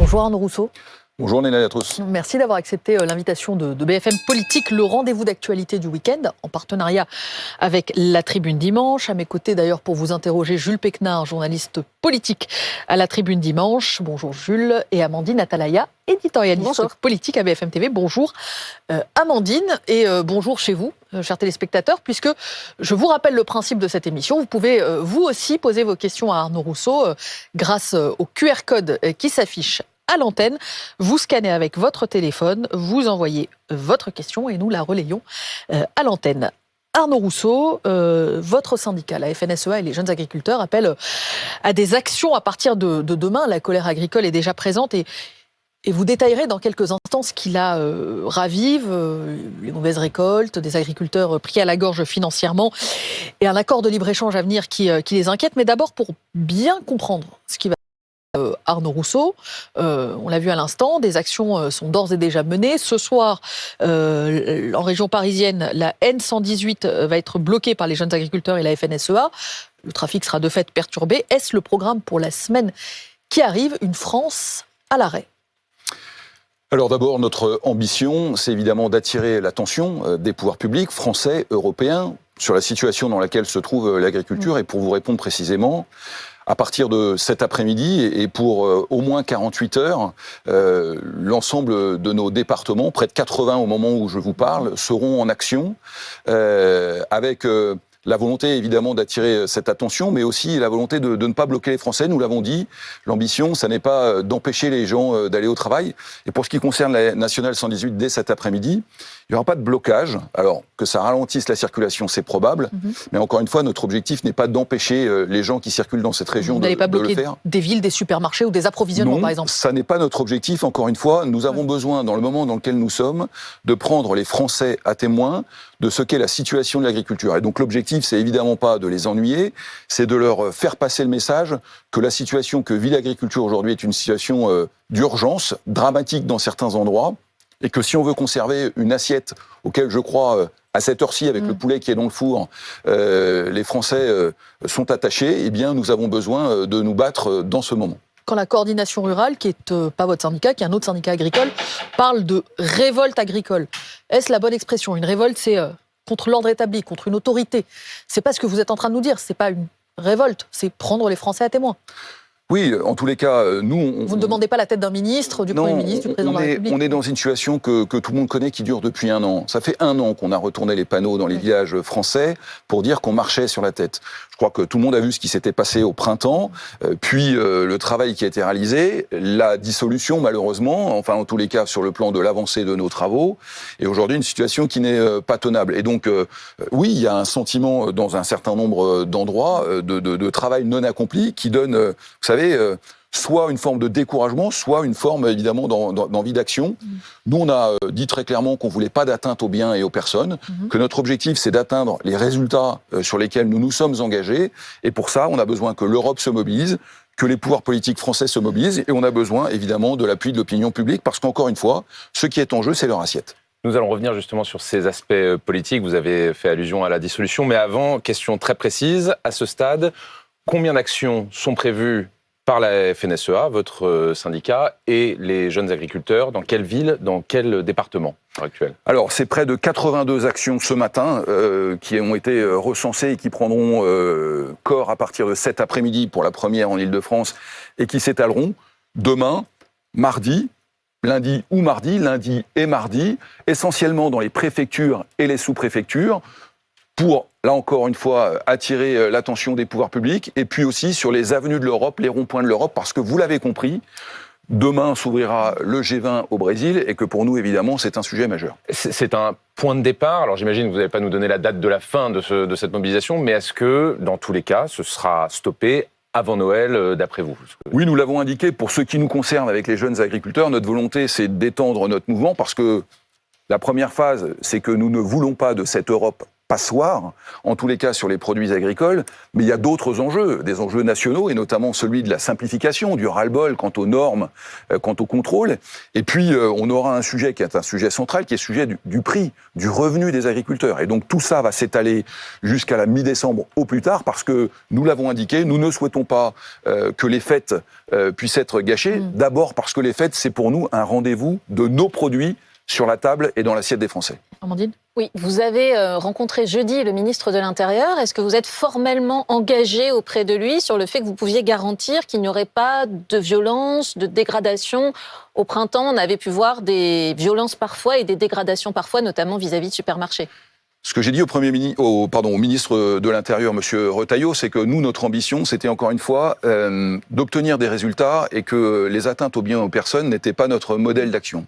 Bonjour Arnaud Rousseau. Bonjour Néla Yatros. Merci d'avoir accepté l'invitation de BFM Politique, le rendez-vous d'actualité du week-end, en partenariat avec La Tribune Dimanche. À mes côtés d'ailleurs pour vous interroger, Jules Pécnard, journaliste politique à La Tribune Dimanche. Bonjour Jules. Et Amandine Atalaya, éditorialiste politique à BFM TV. Bonjour Amandine et bonjour chez vous, chers téléspectateurs, puisque je vous rappelle le principe de cette émission. Vous pouvez vous aussi poser vos questions à Arnaud Rousseau grâce au QR code qui s'affiche à l'antenne. Vous scannez avec votre téléphone, vous envoyez votre question et nous la relayons à l'antenne. Arnaud Rousseau, votre syndicat, la FNSEA et les jeunes agriculteurs appellent à des actions à partir de demain. La colère agricole est déjà présente et vous détaillerez dans quelques instants ce qui la ravive, les mauvaises récoltes, des agriculteurs pris à la gorge financièrement et un accord de libre-échange à venir qui les inquiète. Mais d'abord, pour bien comprendre ce qui va Arnaud Rousseau, on l'a vu à l'instant, des actions sont d'ores et déjà menées. Ce soir, en région parisienne, la N118 va être bloquée par les jeunes agriculteurs et la FNSEA. Le trafic sera de fait perturbé. Est-ce le programme pour la semaine qui arrive, une France à l'arrêt ? Alors d'abord, notre ambition, c'est évidemment d'attirer l'attention des pouvoirs publics, français, européens, sur la situation dans laquelle se trouve l'agriculture. Et pour vous répondre précisément, à partir de cet après-midi et pour au moins 48 heures, l'ensemble de nos départements, près de 80 au moment où je vous parle, seront en action avec la volonté évidemment d'attirer cette attention, mais aussi la volonté de ne pas bloquer les Français. Nous l'avons dit, l'ambition, ça n'est pas d'empêcher les gens d'aller au travail. Et pour ce qui concerne la Nationale 118, dès cet après-midi, il n'y aura pas de blocage. Alors, que ça ralentisse la circulation, c'est probable. Mais encore une fois, notre objectif n'est pas d'empêcher les gens qui circulent dans cette région de le faire. Vous n'allez pas bloquer des villes, des supermarchés ou des approvisionnements, par exemple ? Non, ça n'est pas notre objectif. Encore une fois, nous avons besoin, dans le moment dans lequel nous sommes, de prendre les Français à témoin de ce qu'est la situation de l'agriculture. Et donc l'objectif, c'est évidemment pas de les ennuyer, c'est de leur faire passer le message que la situation que vit l'agriculture aujourd'hui est une situation d'urgence, dramatique dans certains endroits, et que si on veut conserver une assiette auquel je crois, à cette heure-ci, avec le poulet qui est dans le four, les Français sont attachés, eh bien nous avons besoin de nous battre dans ce moment. Quand la coordination rurale, qui n'est pas votre syndicat, qui est un autre syndicat agricole, parle de révolte agricole, est-ce la bonne expression ? Une révolte, c'est contre l'ordre établi, contre une autorité. C'est pas ce que vous êtes en train de nous dire, c'est pas une révolte, c'est prendre les Français à témoin. Oui, en tous les cas, nous... Vous ne demandez pas la tête d'un ministre, du Premier ministre, du Président de la République. On est dans une situation que tout le monde connaît, qui dure depuis 1 an. Ça fait 1 an qu'on a retourné les panneaux dans les villages français pour dire qu'on marchait sur la tête. Je crois que tout le monde a vu ce qui s'était passé au printemps, puis le travail qui a été réalisé, la dissolution malheureusement, enfin en tous les cas sur le plan de l'avancée de nos travaux, et aujourd'hui une situation qui n'est pas tenable. Et donc oui, il y a un sentiment dans un certain nombre d'endroits de travail non accompli qui donne, vous savez, soit une forme de découragement, soit une forme évidemment d'envie d'action. Nous, on a dit très clairement qu'on voulait pas d'atteinte aux biens et aux personnes, que notre objectif c'est d'atteindre les résultats sur lesquels nous nous sommes engagés, et pour ça, on a besoin que l'Europe se mobilise, que les pouvoirs politiques français se mobilisent, et on a besoin évidemment de l'appui de l'opinion publique, parce qu'encore une fois, ce qui est en jeu, c'est leur assiette. Nous allons revenir justement sur ces aspects politiques. Vous avez fait allusion à la dissolution, mais avant, question très précise, à ce stade, combien d'actions sont prévues par la FNSEA, votre syndicat, et les jeunes agriculteurs, dans quelle ville, dans quel département à l'heure actuelle ? Alors, c'est près de 82 actions ce matin qui ont été recensées et qui prendront corps à partir de cet après-midi pour la première en Île-de-France et qui s'étaleront demain, mardi, lundi ou mardi, lundi et mardi, essentiellement dans les préfectures et les sous-préfectures, pour, là encore une fois, attirer l'attention des pouvoirs publics, et puis aussi sur les avenues de l'Europe, les ronds-points de l'Europe, parce que vous l'avez compris, demain s'ouvrira le G20 au Brésil, et que pour nous, évidemment, c'est un sujet majeur. C'est un point de départ. Alors j'imagine que vous n'allez pas nous donner la date de la fin de cette mobilisation, mais est-ce que, dans tous les cas, ce sera stoppé avant Noël, d'après vous ? Oui, nous l'avons indiqué, pour ce qui nous concerne avec les jeunes agriculteurs, notre volonté, c'est d'étendre notre mouvement, parce que la première phase, c'est que nous ne voulons pas de cette Europe passoire, en tous les cas sur les produits agricoles, mais il y a d'autres enjeux, des enjeux nationaux, et notamment celui de la simplification, du ras-le-bol quant aux normes, quant au contrôle. Et puis, on aura un sujet qui est un sujet central, qui est le sujet du prix, du revenu des agriculteurs. Et donc, tout ça va s'étaler jusqu'à la mi-décembre au plus tard, parce que, nous l'avons indiqué, nous ne souhaitons pas que les fêtes puissent être gâchées. D'abord parce que les fêtes, c'est pour nous un rendez-vous de nos produits sur la table et dans l'assiette des Français. Amandine ? Oui, vous avez rencontré jeudi le ministre de l'Intérieur. Est-ce que vous êtes formellement engagé auprès de lui sur le fait que vous pouviez garantir qu'il n'y aurait pas de violence, de dégradation ? Au printemps, on avait pu voir des violences parfois et des dégradations parfois, notamment vis-à-vis de supermarchés. Ce que j'ai dit au ministre de l'Intérieur, M. Retailleau, c'est que nous, notre ambition, c'était encore une fois d'obtenir des résultats et que les atteintes aux biens et aux personnes n'étaient pas notre modèle d'action.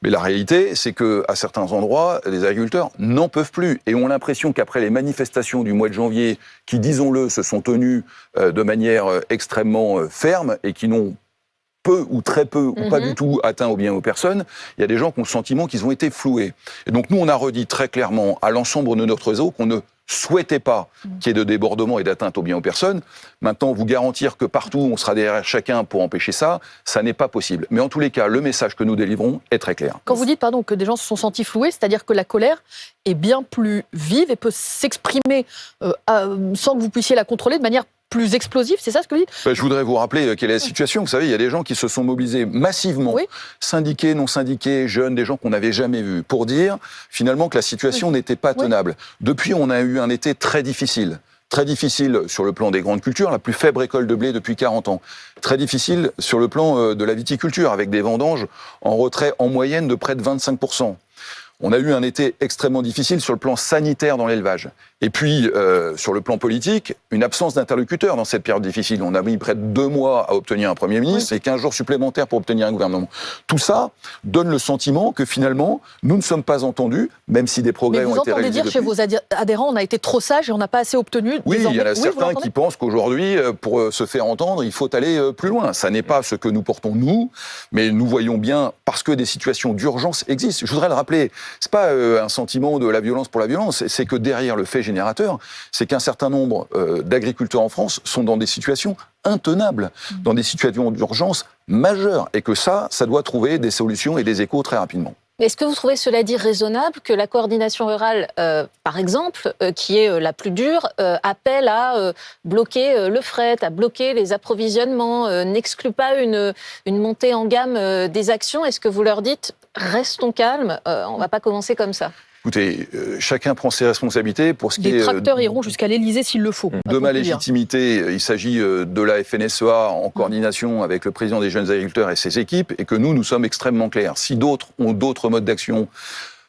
Mais la réalité, c'est qu'à certains endroits, les agriculteurs n'en peuvent plus et ont l'impression qu'après les manifestations du mois de janvier, qui, disons-le, se sont tenues de manière extrêmement ferme et qui n'ont peu ou très peu ou pas du tout atteint aux biens et aux personnes, il y a des gens qui ont le sentiment qu'ils ont été floués. Et donc nous, on a redit très clairement à l'ensemble de notre réseau qu'on ne souhaitait pas qu'il y ait de débordement et d'atteinte aux biens et aux personnes. Maintenant, vous garantir que partout, on sera derrière chacun pour empêcher ça, ça n'est pas possible. Mais en tous les cas, le message que nous délivrons est très clair. Quand vous dites que des gens se sont sentis floués, c'est-à-dire que la colère est bien plus vive et peut s'exprimer sans que vous puissiez la contrôler de manière plus explosive, c'est ça ce que vous dites ? Je voudrais vous rappeler quelle est la situation. Vous savez, il y a des gens qui se sont mobilisés massivement, syndiqués, non syndiqués, jeunes, des gens qu'on n'avait jamais vus, pour dire finalement que la situation n'était pas tenable. Depuis, on a eu un été très difficile. Très difficile sur le plan des grandes cultures, la plus faible récolte de blé depuis 40 ans. Très difficile sur le plan de la viticulture, avec des vendanges en retrait en moyenne de près de 25%. On a eu un été extrêmement difficile sur le plan sanitaire dans l'élevage. Et puis, sur le plan politique, une absence d'interlocuteurs dans cette période difficile. On a mis près de 2 mois à obtenir un Premier ministre et 15 jours supplémentaires pour obtenir un gouvernement. Tout ça donne le sentiment que finalement, nous ne sommes pas entendus, même si des progrès ont été réalisés. Mais vous entendez dire chez vos adhérents, on a été trop sages et on n'a pas assez obtenu. Oui, il y en a certains qui pensent qu'aujourd'hui, pour se faire entendre, il faut aller plus loin. Ça n'est pas ce que nous portons nous, mais nous voyons bien, parce que des situations d'urgence existent. Je voudrais le rappeler, c'est pas un sentiment de la violence pour la violence, c'est que derrière le fait générateur, c'est qu'un certain nombre d'agriculteurs en France sont dans des situations intenables, dans des situations d'urgence majeures, et que ça doit trouver des solutions et des échos très rapidement. Est-ce que vous trouvez cela dit raisonnable que la coordination rurale, par exemple, qui est la plus dure, appelle à bloquer le fret, à bloquer les approvisionnements, n'exclut pas une montée en gamme des actions ? Est-ce que vous leur dites « restons calmes, on ne va pas commencer comme ça » ? Écoutez, chacun prend ses responsabilités pour ce qui est... Les tracteurs iront jusqu'à l'Élysée s'il le faut. De ma légitimité, il s'agit de la FNSEA en coordination avec le président des jeunes agriculteurs et ses équipes, et que nous sommes extrêmement clairs. Si d'autres ont d'autres modes d'action,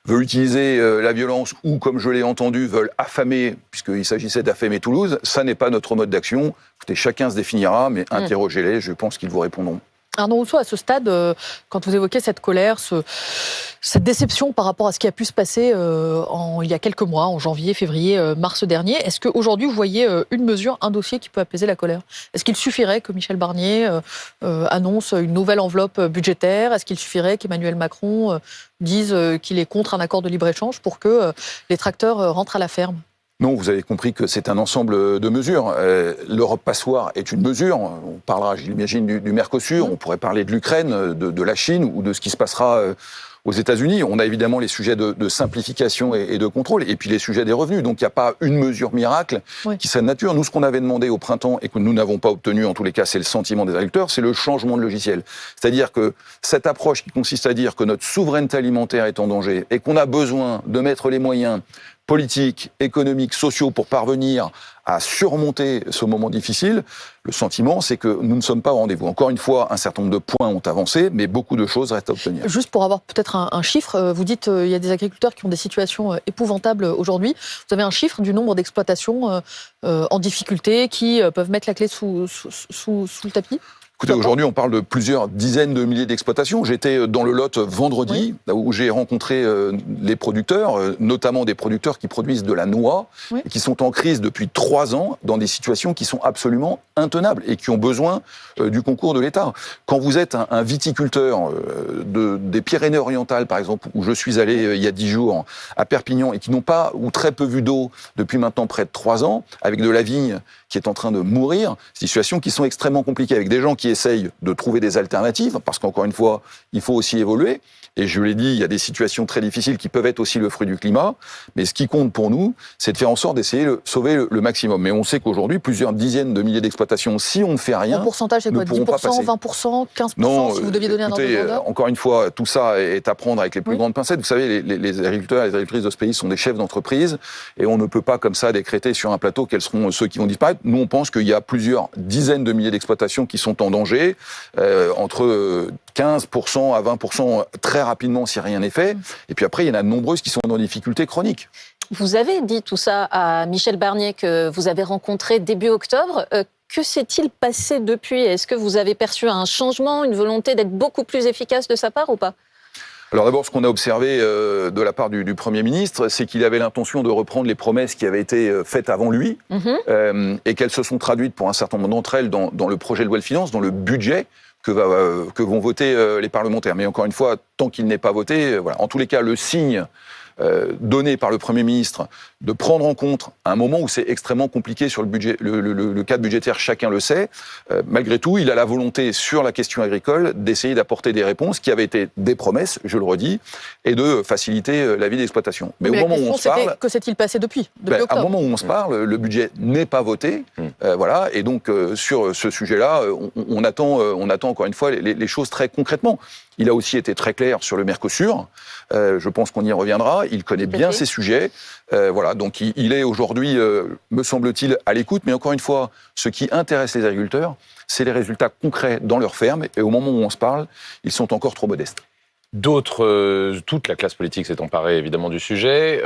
veulent utiliser la violence ou, comme je l'ai entendu, veulent affamer, puisqu'il s'agissait d'affamer Toulouse, ça n'est pas notre mode d'action. Écoutez, chacun se définira, mais interrogez-les, je pense qu'ils vous répondront. Arnaud Rousseau, à ce stade, quand vous évoquez cette colère, cette déception par rapport à ce qui a pu se passer il y a quelques mois, en janvier, février, mars dernier, est-ce qu'aujourd'hui vous voyez une mesure, un dossier qui peut apaiser la colère ? Est-ce qu'il suffirait que Michel Barnier annonce une nouvelle enveloppe budgétaire ? Est-ce qu'il suffirait qu'Emmanuel Macron dise qu'il est contre un accord de libre-échange pour que les tracteurs rentrent à la ferme ? Non, vous avez compris que c'est un ensemble de mesures. L'Europe passoire est une mesure. On parlera, j'imagine, du Mercosur. On pourrait parler de l'Ukraine, de la Chine ou de ce qui se passera aux États-Unis. On a évidemment les sujets de simplification et de contrôle, et puis les sujets des revenus. Donc il n'y a pas une mesure miracle qui serait de nature. Nous, ce qu'on avait demandé au printemps et que nous n'avons pas obtenu, en tous les cas, c'est le sentiment des agriculteurs, c'est le changement de logiciel. C'est-à-dire que cette approche qui consiste à dire que notre souveraineté alimentaire est en danger et qu'on a besoin de mettre les moyens politiques, économiques, sociaux pour parvenir à surmonter ce moment difficile, le sentiment, c'est que nous ne sommes pas au rendez-vous. Encore une fois, un certain nombre de points ont avancé, mais beaucoup de choses restent à obtenir. Juste pour avoir peut-être un chiffre, vous dites qu'il y a des agriculteurs qui ont des situations épouvantables aujourd'hui. Vous avez un chiffre du nombre d'exploitations en difficulté qui peuvent mettre la clé sous le tapis ? Écoutez, aujourd'hui, on parle de plusieurs dizaines de milliers d'exploitations. J'étais dans le Lot vendredi, où j'ai rencontré les producteurs, notamment des producteurs qui produisent de la noix, et qui sont en crise depuis 3 ans, dans des situations qui sont absolument intenables et qui ont besoin du concours de l'État. Quand vous êtes un viticulteur des Pyrénées-Orientales, par exemple, où je suis allé il y a 10 jours, à Perpignan, et qui n'ont pas ou très peu vu d'eau depuis maintenant près de 3 ans, avec de la vigne qui est en train de mourir, situations qui sont extrêmement compliquées, avec des gens qui essayent de trouver des alternatives, parce qu'encore une fois, il faut aussi évoluer. Et je l'ai dit, il y a des situations très difficiles qui peuvent être aussi le fruit du climat. Mais ce qui compte pour nous, c'est de faire en sorte d'essayer de sauver le maximum. Mais on sait qu'aujourd'hui, plusieurs dizaines de milliers d'exploitations, si on ne fait rien, le pourcentage, c'est quoi? 10%, 20%, 15%, non, si vous deviez donner un ordre de grandeur? Encore une fois, tout ça est à prendre avec les plus grandes pincettes. Vous savez, les agriculteurs et les agricultrices de ce pays sont des chefs d'entreprise. Et on ne peut pas comme ça décréter sur un plateau quels seront ceux qui vont disparaître. Nous, on pense qu'il y a plusieurs dizaines de milliers d'exploitations qui sont en danger, entre 15% à 20% très rapidement si rien n'est fait. Et puis après, il y en a de nombreuses qui sont dans des difficultés chroniques. Vous avez dit tout ça à Michel Barnier que vous avez rencontré début octobre. Que s'est-il passé depuis? Est-ce que vous avez perçu un changement, une volonté d'être beaucoup plus efficace de sa part ou pas? Alors d'abord, ce qu'on a observé de la part du Premier ministre, c'est qu'il avait l'intention de reprendre les promesses qui avaient été faites avant lui, et qu'elles se sont traduites pour un certain nombre d'entre elles dans le projet de loi de finances, dans le budget que vont voter les parlementaires. Mais encore une fois, tant qu'il n'est pas voté, voilà. En tous les cas, le signe donné par le Premier ministre de prendre en compte un moment où c'est extrêmement compliqué sur le budget, le cadre budgétaire, chacun le sait. Malgré tout, il a la volonté sur la question agricole d'essayer d'apporter des réponses qui avaient été des promesses, je le redis, et de faciliter la vie d'exploitation. Mais au moment où on se parle, que s'est-il passé depuis octobre? À un moment où on se parle, le budget n'est pas voté, voilà. Et donc sur ce sujet-là, on attend encore une fois les choses très concrètement. Il a aussi été très clair sur le Mercosur. Je pense qu'on y reviendra. Il connaît bien ces sujets. Voilà, donc il est aujourd'hui, me semble-t-il, à l'écoute. Mais encore une fois, ce qui intéresse les agriculteurs, c'est les résultats concrets dans leurs fermes. Et au moment où on se parle, ils sont encore trop modestes. Toute la classe politique s'est emparée évidemment du sujet.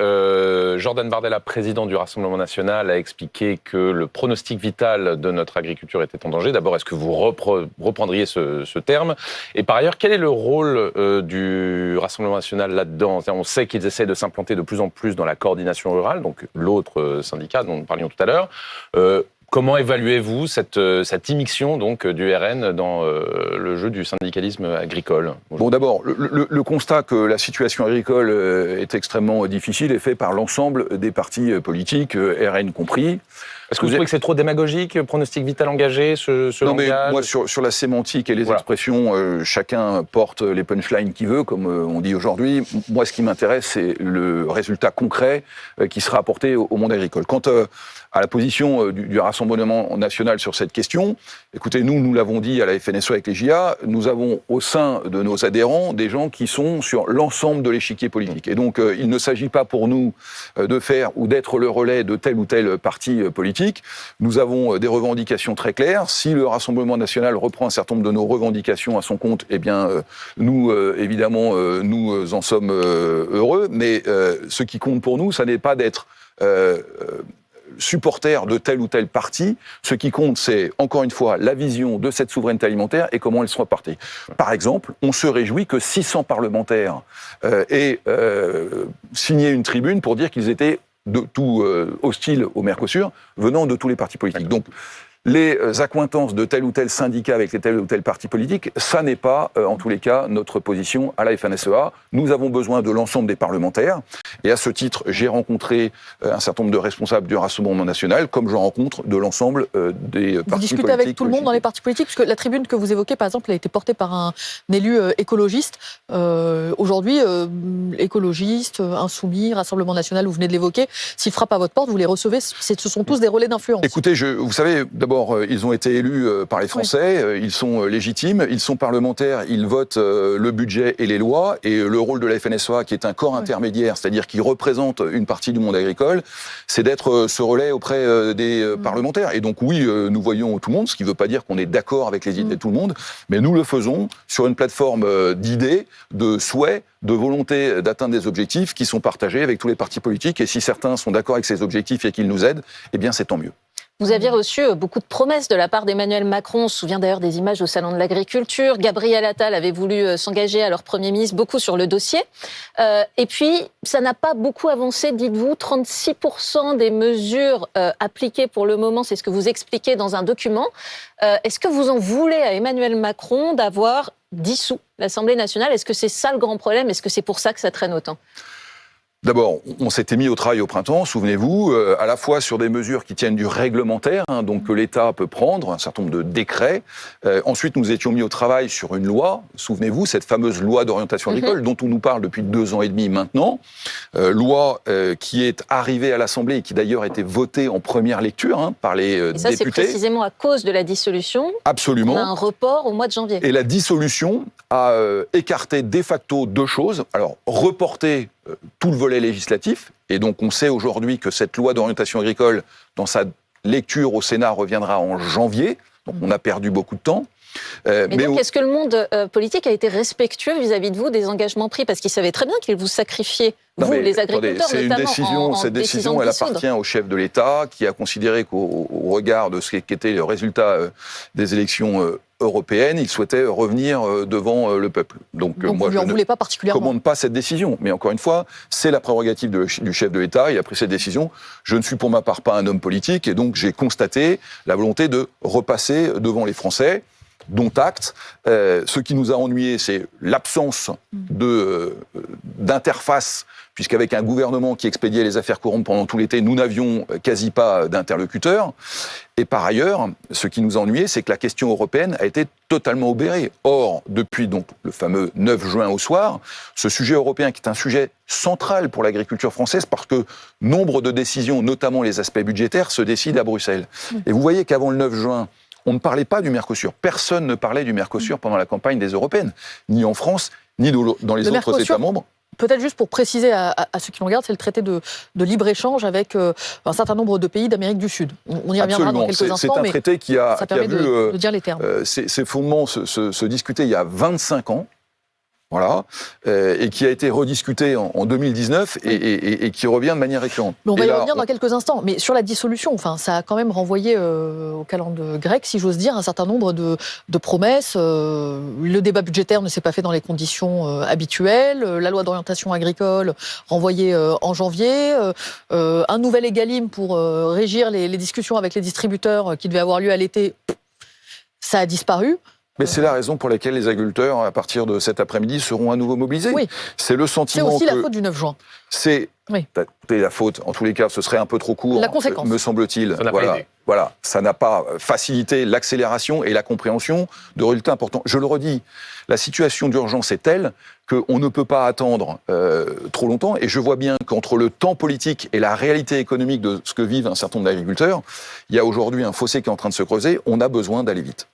Jordan Bardella, président du Rassemblement national, a expliqué que le pronostic vital de notre agriculture était en danger. D'abord, est-ce que vous reprendriez ce terme? Et par ailleurs, quel est le rôle du Rassemblement national là-dedans? On sait qu'ils essaient de s'implanter de plus en plus dans la coordination rurale, donc l'autre syndicat dont nous parlions tout à l'heure. Comment évaluez-vous cette immixtion donc du RN dans le jeu du syndicalisme agricole? Bon, d'abord, le constat que la situation agricole est extrêmement difficile est fait par l'ensemble des partis politiques, RN compris. Est-ce que vous trouvez que c'est trop démagogique, pronostic vital engagé, ce non, langage? Mais moi, sur la sémantique et les expressions, chacun porte les punchlines qu'il veut, comme on dit aujourd'hui. Moi, ce qui m'intéresse, c'est le résultat concret qui sera apporté au monde agricole. Quant à la position du Rassemblement national sur cette question, écoutez, nous l'avons dit à la FNSEA avec les JA, nous avons au sein de nos adhérents des gens qui sont sur l'ensemble de l'échiquier politique. Et donc, il ne s'agit pas pour nous de faire ou d'être le relais de tel ou tel parti politique. Nous avons des revendications très claires. Si le Rassemblement national reprend un certain nombre de nos revendications à son compte, eh bien, nous, évidemment, nous en sommes heureux. Mais ce qui compte pour nous, ça n'est pas d'être supporter de tel ou tel parti. Ce qui compte, c'est, encore une fois, la vision de cette souveraineté alimentaire et comment elle sera portée. Par exemple, on se réjouit que 600 parlementaires aient signé une tribune pour dire qu'ils étaient de tout hostile au Mercosur, venant de tous les partis politiques. Donc, les accointances de tel ou tel syndicat avec les tel ou tel parti politique, ça n'est pas, en tous les cas, notre position à la FNSEA. Nous avons besoin de l'ensemble des parlementaires. Et à ce titre, j'ai rencontré un certain nombre de responsables du Rassemblement national, comme je rencontre de l'ensemble des partis politiques. Vous discutez avec tout le monde dans les partis politiques? Parce que la tribune que vous évoquez, par exemple, a été portée par un élu écologiste. Aujourd'hui, écologiste, insoumis, Rassemblement national, vous venez de l'évoquer, s'ils frappent à votre porte, vous les recevez, ce sont tous des relais d'influence. Écoutez, vous savez, d'abord, ils ont été élus par les Français, ils sont légitimes, ils sont parlementaires, ils votent le budget et les lois, et le rôle de la FNSEA, qui est un corps intermédiaire, c'est-à-dire qui représente une partie du monde agricole, c'est d'être ce relais auprès des parlementaires. Et donc oui, nous voyons tout le monde, ce qui ne veut pas dire qu'on est d'accord avec les idées de tout le monde, mais nous le faisons sur une plateforme d'idées, de souhaits, de volonté d'atteindre des objectifs qui sont partagés avec tous les partis politiques, et si certains sont d'accord avec ces objectifs et qu'ils nous aident, eh bien c'est tant mieux. Vous aviez reçu beaucoup de promesses de la part d'Emmanuel Macron. On se souvient d'ailleurs des images au Salon de l'Agriculture. Gabriel Attal avait voulu s'engager à leur Premier ministre beaucoup sur le dossier. Et puis, ça n'a pas beaucoup avancé, dites-vous. 36% des mesures appliquées pour le moment, c'est ce que vous expliquez dans un document. Est-ce que vous en voulez à Emmanuel Macron d'avoir dissous l'Assemblée nationale? Est-ce que c'est ça le grand problème? Est-ce que c'est pour ça que ça traîne autant? D'abord, on s'était mis au travail au printemps, souvenez-vous, à la fois sur des mesures qui tiennent du réglementaire, donc que l'État peut prendre, un certain nombre de décrets. Ensuite, nous étions mis au travail sur une loi, souvenez-vous, cette fameuse loi d'orientation agricole dont on nous parle depuis 2 ans et demi maintenant. Loi qui est arrivée à l'Assemblée et qui d'ailleurs a été votée en première lecture par les députés. Et ça, c'est précisément à cause de la dissolution. Absolument. On a un report au mois de janvier. Et la dissolution a écarté de facto 2 choses. Alors, reporter tout le volet législatif, et donc on sait aujourd'hui que cette loi d'orientation agricole, dans sa lecture au Sénat, reviendra en janvier, donc on a perdu beaucoup de temps. Mais donc, est-ce que le monde politique a été respectueux vis-à-vis de vous des engagements pris? Parce qu'il savait très bien qu'il vous sacrifiait, vous, les agriculteurs, attendez, notamment. Cette décision, elle appartient au chef de l'État, qui a considéré qu'au regard de ce qu'était le résultat des élections européennes, il souhaitait revenir devant le peuple. Donc moi, vous ne voulez pas particulièrement. commande pas cette décision. Mais encore une fois, c'est la prérogative du chef de l'État. Il a pris cette décision. Je ne suis pour ma part pas un homme politique, et donc j'ai constaté la volonté de repasser devant les Français, dont acte. Ce qui nous a ennuyés, c'est l'absence d'interface, puisqu'avec un gouvernement qui expédiait les affaires courantes pendant tout l'été, nous n'avions quasi pas d'interlocuteurs. Et par ailleurs, ce qui nous a ennuyés, c'est que la question européenne a été totalement obérée. Or, depuis donc le fameux 9 juin au soir, ce sujet européen qui est un sujet central pour l'agriculture française, parce que nombre de décisions, notamment les aspects budgétaires, se décident à Bruxelles. Et vous voyez qu'avant le 9 juin, on ne parlait pas du Mercosur. Personne ne parlait du Mercosur pendant la campagne des Européennes, ni en France, ni dans les autres États membres. Peut-être juste pour préciser à ceux qui nous regardent, c'est le traité de libre-échange avec un certain nombre de pays d'Amérique du Sud. On y reviendra dans quelques instants, c'est un traité qui a vu de dire les termes. Ses fondements se discutaient il y a 25 ans. Voilà, et qui a été rediscuté en 2019 et qui revient de manière récurrente. Mais on va y revenir dans quelques instants. Mais sur la dissolution, ça a quand même renvoyé au calendrier grec, si j'ose dire, un certain nombre de promesses. Le débat budgétaire ne s'est pas fait dans les conditions habituelles. La loi d'orientation agricole renvoyée en janvier. Un nouvel Egalim pour régir les discussions avec les distributeurs qui devaient avoir lieu à l'été. Ça a disparu. Mais c'est la raison pour laquelle les agriculteurs, à partir de cet après-midi, seront à nouveau mobilisés. Oui. C'est le sentiment que... C'est aussi la faute du 9 juin. C'est la faute. En tous les cas, ce serait un peu trop court, la conséquence. Me semble-t-il. Voilà, ça n'a pas facilité l'accélération et la compréhension de résultats importants. Je le redis, la situation d'urgence est telle qu'on ne peut pas attendre trop longtemps. Et je vois bien qu'entre le temps politique et la réalité économique de ce que vivent un certain nombre d'agriculteurs, il y a aujourd'hui un fossé qui est en train de se creuser. On a besoin d'aller vite.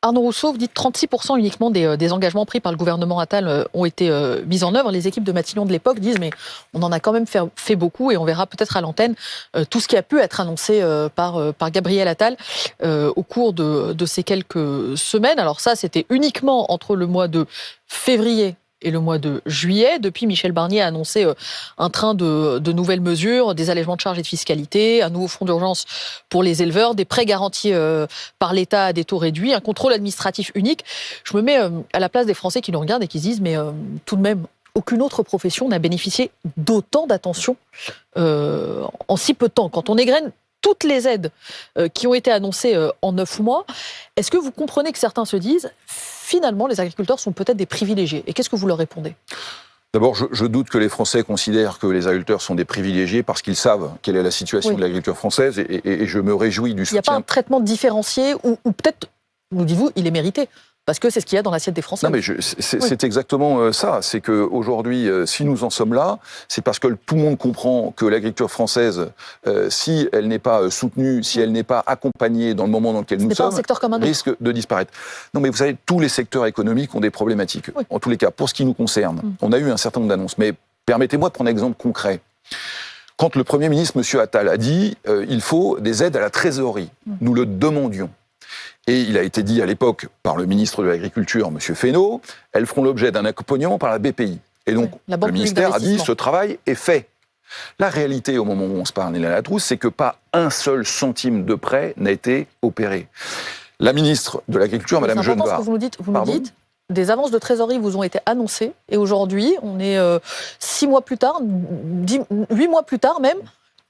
Arnaud Rousseau, vous dites 36% uniquement des engagements pris par le gouvernement Attal ont été mis en œuvre. Les équipes de Matignon de l'époque disent mais on en a quand même fait beaucoup et on verra peut-être à l'antenne tout ce qui a pu être annoncé par Gabriel Attal au cours de ces quelques semaines. Alors ça, c'était uniquement entre le mois de février et le mois de juillet. Depuis, Michel Barnier a annoncé un train de nouvelles mesures, des allègements de charges et de fiscalité, un nouveau fonds d'urgence pour les éleveurs, des prêts garantis par l'État à des taux réduits, un contrôle administratif unique. Je me mets à la place des Français qui nous regardent et qui se disent mais tout de même, aucune autre profession n'a bénéficié d'autant d'attention en si peu de temps. Quand on égrène toutes les aides qui ont été annoncées en 9 mois, est-ce que vous comprenez que certains se disent finalement, les agriculteurs sont peut-être des privilégiés. Et qu'est-ce que vous leur répondez ? D'abord, je doute que les Français considèrent que les agriculteurs sont des privilégiés parce qu'ils savent quelle est la situation de l'agriculture française et je me réjouis du soutien. Il n'y a pas un traitement différencié ou peut-être, nous dites-vous, il est mérité parce que c'est ce qu'il y a dans l'assiette des Français. Non, mais c'est exactement ça. C'est qu'aujourd'hui, si nous en sommes là, c'est parce que tout le monde comprend que l'agriculture française, si elle n'est pas soutenue, si elle n'est pas accompagnée dans le moment dans lequel nous sommes, risque de disparaître. Non, mais vous savez, tous les secteurs économiques ont des problématiques. Oui. En tous les cas, pour ce qui nous concerne, on a eu un certain nombre d'annonces. Mais permettez-moi de prendre un exemple concret. Quand le Premier ministre, M. Attal, a dit il faut des aides à la trésorerie, nous le demandions. Et il a été dit à l'époque par le ministre de l'Agriculture, M. Fesneau, elles feront l'objet d'un accompagnement par la BPI. Et donc, le ministère a dit, ce travail est fait. La réalité, au moment où on se parle, Néla Latrousse, c'est que pas un seul centime de prêt n'a été opéré. La ministre de l'Agriculture, Madame Genevard... C'est important ce que vous nous dites. Des avances de trésorerie vous ont été annoncées. Et aujourd'hui, on est 6 mois plus tard, 8 mois plus tard même,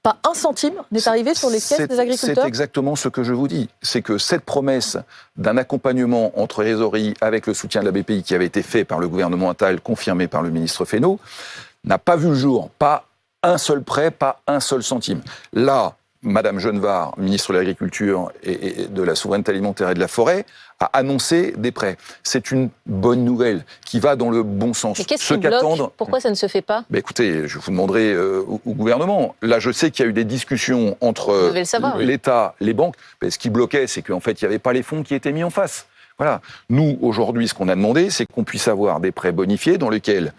pas un centime n'est arrivé sur les caisses des agriculteurs. C'est exactement ce que je vous dis. C'est que cette promesse d'un accompagnement en trésorerie avec le soutien de la BPI qui avait été fait par le gouvernement Attal, confirmé par le ministre Fesneau, n'a pas vu le jour. Pas un seul prêt, pas un seul centime. Là, Madame Genevard, ministre de l'Agriculture et de la Souveraineté alimentaire et de la Forêt, a annoncé des prêts. C'est une bonne nouvelle qui va dans le bon sens. Mais qu'est-ce qui bloque ? Pourquoi ça ne se fait pas ? Écoutez, je vous demanderai au gouvernement. Là, je sais qu'il y a eu des discussions entre l'État, les banques. Mais ce qui bloquait, c'est qu'en fait, il n'y avait pas les fonds qui étaient mis en face. Voilà. Nous, aujourd'hui, ce qu'on a demandé, c'est qu'on puisse avoir des prêts bonifiés dans lesquels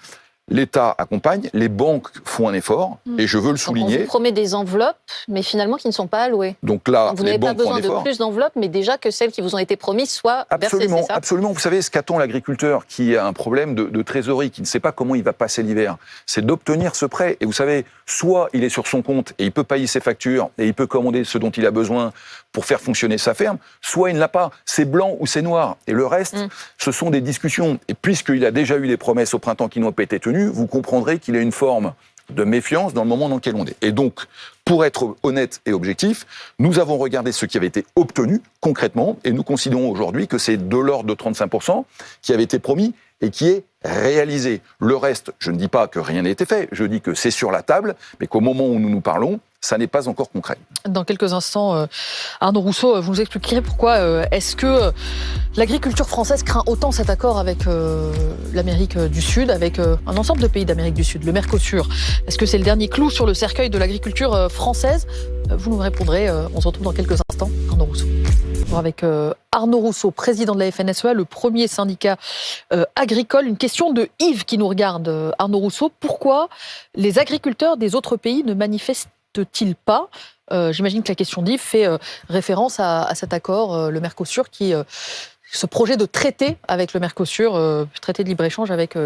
l'État accompagne, les banques font un effort, et je veux le souligner. On vous promet des enveloppes, mais finalement qui ne sont pas allouées. Donc là, vous n'avez pas besoin de plus d'enveloppes, mais déjà que celles qui vous ont été promises soient versées, c'est ça ? Absolument. Vous savez, ce qu'attend l'agriculteur qui a un problème de trésorerie, qui ne sait pas comment il va passer l'hiver, c'est d'obtenir ce prêt. Et vous savez, soit il est sur son compte et il peut payer ses factures et il peut commander ce dont il a besoin pour faire fonctionner sa ferme, soit il ne l'a pas. C'est blanc ou c'est noir. Et le reste, ce sont des discussions. Et puisqu'il a déjà eu des promesses au printemps qui n'ont pas été tenues, vous comprendrez qu'il y a une forme de méfiance dans le moment dans lequel on est. Et donc, pour être honnête et objectif, nous avons regardé ce qui avait été obtenu concrètement, et nous considérons aujourd'hui que c'est de l'ordre de 35% qui avait été promis et qui est réalisé. Le reste, je ne dis pas que rien n'a été fait, je dis que c'est sur la table, mais qu'au moment où nous nous parlons, ça n'est pas encore concret. Dans quelques instants, Arnaud Rousseau, vous nous expliquerez pourquoi est-ce que l'agriculture française craint autant cet accord avec l'Amérique du Sud, avec un ensemble de pays d'Amérique du Sud, le Mercosur. Est-ce que c'est le dernier clou sur le cercueil de l'agriculture française ? Vous nous répondrez, on se retrouve dans quelques instants. Arnaud Rousseau. Avec Arnaud Rousseau, président de la FNSEA, le premier syndicat agricole. Une question de Yves qui nous regarde, Arnaud Rousseau. Pourquoi les agriculteurs des autres pays ne manifestent-ils pas ? J'imagine que la question d'Yves fait référence à cet accord, le Mercosur, ce projet de traité avec le Mercosur, traité de libre-échange avec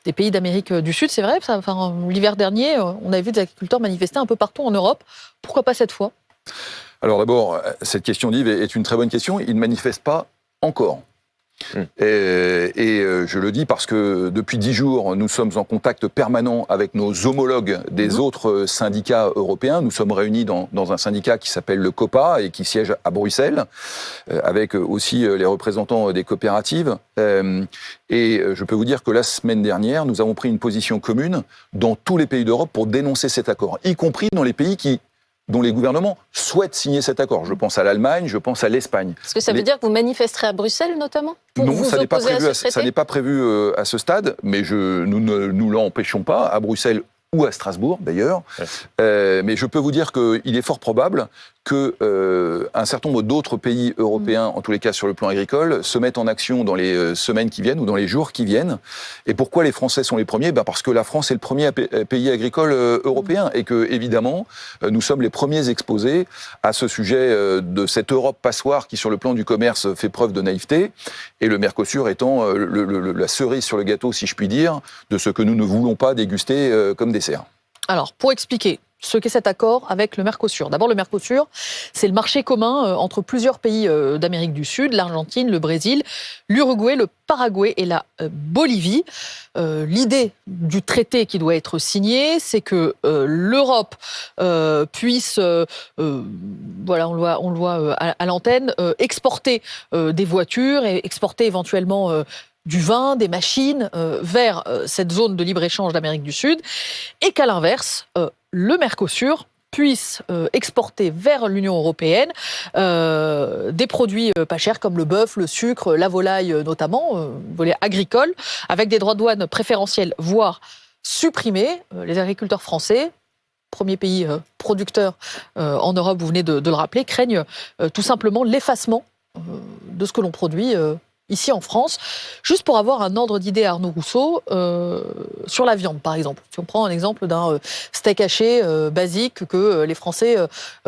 des pays d'Amérique du Sud. C'est vrai, l'hiver dernier, on avait vu des agriculteurs manifester un peu partout en Europe. Pourquoi pas cette fois ? Alors d'abord, cette question d'Yves est une très bonne question. Il ne manifeste pas encore. Et je le dis parce que depuis 10 jours, nous sommes en contact permanent avec nos homologues des autres syndicats européens. Nous sommes réunis dans un syndicat qui s'appelle le COPA et qui siège à Bruxelles, avec aussi les représentants des coopératives. Et je peux vous dire que la semaine dernière, nous avons pris une position commune dans tous les pays d'Europe pour dénoncer cet accord, y compris dans les pays dont les gouvernements souhaitent signer cet accord. Je pense à l'Allemagne, je pense à l'Espagne. Est-ce que ça veut dire que vous manifesterez à Bruxelles, notamment, pour non, vous ça n'est pas prévu. Ça n'est pas prévu à ce stade, mais nous ne nous l'empêchons pas à Bruxelles ou à Strasbourg, d'ailleurs. Mais je peux vous dire qu'il est fort probable qu'un certain nombre d'autres pays européens, en tous les cas sur le plan agricole, se mettent en action dans les semaines qui viennent ou dans les jours qui viennent. Et pourquoi les Français sont les premiers ? Parce que la France est le premier pays agricole européen et que, évidemment, nous sommes les premiers exposés à ce sujet de cette Europe passoire qui, sur le plan du commerce, fait preuve de naïveté, et le Mercosur étant la cerise sur le gâteau, si je puis dire, de ce que nous ne voulons pas déguster comme dessert. Alors, pour expliquer ce qu'est cet accord avec le Mercosur. D'abord, le Mercosur, c'est le marché commun entre plusieurs pays d'Amérique du Sud, l'Argentine, le Brésil, l'Uruguay, le Paraguay et la Bolivie. L'idée du traité qui doit être signé, c'est que l'Europe puisse, voilà, on le voit à l'antenne, exporter des voitures et exporter éventuellement du vin, des machines vers cette zone de libre-échange d'Amérique du Sud, et qu'à l'inverse, le Mercosur puisse exporter vers l'Union européenne des produits pas chers comme le bœuf, le sucre, la volaille notamment, volaille agricole, avec des droits de douane préférentiels, voire supprimés. Les agriculteurs français, premier pays producteur en Europe, vous venez de le rappeler, craignent tout simplement l'effacement de ce que l'on produit ici en France. Juste pour avoir un ordre d'idée, Arnaud Rousseau, sur la viande, par exemple. Si on prend un exemple d'un steak haché basique que les Français